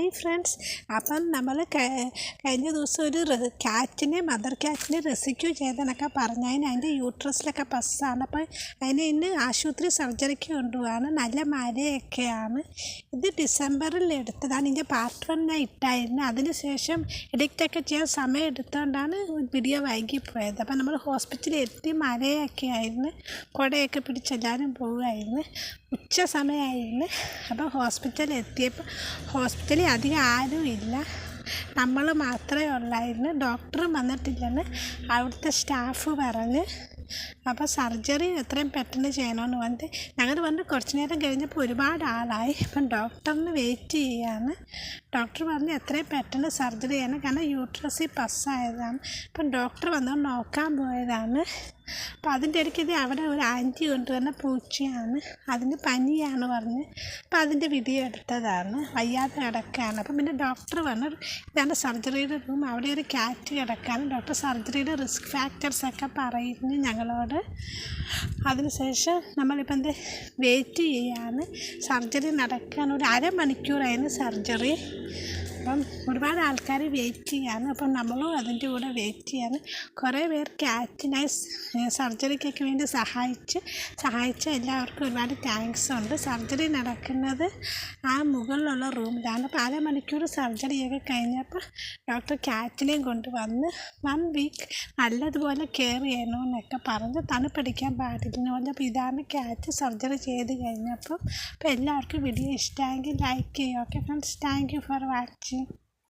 Hi friends, അപ്പം നമ്മൾ കഴിഞ്ഞ ദിവസം ഒരു ക്യാറ്റിനെ മദർ ക്യാറ്റിനെ റെസ്ക്യൂ ചെയ്തെന്നൊക്കെ പറഞ്ഞു. അതിൻ്റെ യൂട്രസിലൊക്കെ പസ്സാണ്. അപ്പം അതിനെ ഇന്ന് ആശുപത്രി സർജറിക്ക് കൊണ്ടുപോവാണ്. നല്ല മഴയൊക്കെയാണ്. ഇത് ഡിസംബറിൽ എടുത്തതാണ്. ഇതിൻ്റെ പാർട്ട് 1 ഞാൻ ഇട്ടായിരുന്നു. അതിനുശേഷം എഡിക്റ്റൊക്കെ ചെയ്യാൻ സമയം എടുത്തുകൊണ്ടാണ് വീഡിയോ വൈകിപ്പോയത്. അപ്പം നമ്മൾ ഹോസ്പിറ്റലിൽ എത്തി, മഴയൊക്കെ ആയിരുന്നു, കുടയൊക്കെ പിടിച്ചെല്ലാവരും പോവുമായിരുന്നു. ഉച്ച സമയമായിരുന്നു. അപ്പോൾ ഹോസ്പിറ്റലിൽ എത്തിയപ്പോൾ ഹോസ്പിറ്റലിൽ അധികം ആരും ഇല്ല, നമ്മൾ മാത്രമേ ഉള്ളായിരുന്നു. ഡോക്ടറും വന്നിട്ടില്ലെന്ന് അവിടുത്തെ സ്റ്റാഫ് പറഞ്ഞ്. അപ്പോൾ സർജറി എത്രയും പെട്ടെന്ന് ചെയ്യണമെന്ന് പറഞ്ഞിട്ട് ഞങ്ങൾ വന്ന് കുറച്ച് നേരം കഴിഞ്ഞപ്പോൾ ഒരുപാട് ആളായി. അപ്പം ഡോക്ടറിന് വെയിറ്റ് ചെയ്യുകയാണ്. ഡോക്ടർ പറഞ്ഞ് എത്രയും പെട്ടെന്ന് സർജറി ചെയ്യണം, കാരണം യൂട്രസിൽ പസ്സായതാണ്. അപ്പം ഡോക്ടർ വന്ന് നോക്കാൻ പോയതാണ്. അപ്പം അതിൻ്റെ ഇടയ്ക്ക് അവിടെ ഒരു ആൻറ്റി കൊണ്ടുവന്ന പൂച്ചയാണ്, അതിന് പനിയാണ് പറഞ്ഞ്. അപ്പം അതിൻ്റെ വീഡിയോ എടുത്തതാണ്. വയ്യാതെ കിടക്കുകയാണ്. അപ്പം പിന്നെ ഡോക്ടർ വന്ന് ഇതാണ് സർജറിയുടെ റൂം, അവിടെ ഒരു ക്യാറ്റ് കിടക്കുകയാണ്. ഡോക്ടർ സർജറിയുടെ റിസ്ക് ഫാക്ടേഴ്സൊക്കെ പറയുന്നു ഞങ്ങളോട്. അതിനുശേഷം നമ്മളിപ്പം വെയിറ്റ് ചെയ്യാണ്. സർജറി നടക്കാൻ ഒരു അരമണിക്കൂറായിരുന്നു സർജറി. അപ്പം ഒരുപാട് ആൾക്കാർ വെയിറ്റ് ചെയ്യാണ്. അപ്പം നമ്മളും അതിൻ്റെ കൂടെ വെയിറ്റ് ചെയ്യാണ്. കുറേ പേർ ക്യാറ്റിനായി സർജറിക്കൊക്കെ വേണ്ടി സഹായിച്ച എല്ലാവർക്കും ഒരുപാട് താങ്ക്സ് ഉണ്ട്. സർജറി നടക്കുന്നത് ആ മുകളിലുള്ള റൂമിലാണ്. അപ്പോൾ അരമണിക്കൂർ സർജറിയൊക്കെ കഴിഞ്ഞപ്പോൾ ഡോക്ടർ ക്യാറ്റിനെയും കൊണ്ടുവന്ന് 1 വീക്ക് നല്ലതുപോലെ കെയർ ചെയ്യണമെന്നൊക്കെ പറഞ്ഞ്, തണുപ്പടിക്കാൻ പാടില്ലെന്ന് പറഞ്ഞു. അപ്പോൾ ഇതാണ് ക്യാറ്റ് സർജറി ചെയ്ത് കഴിഞ്ഞപ്പോൾ. അപ്പോൾ എല്ലാവർക്കും വീഡിയോ ഇഷ്ടമായെങ്കിൽ ലൈക്ക് ചെയ്യുക. Okay friends, thank you for watching.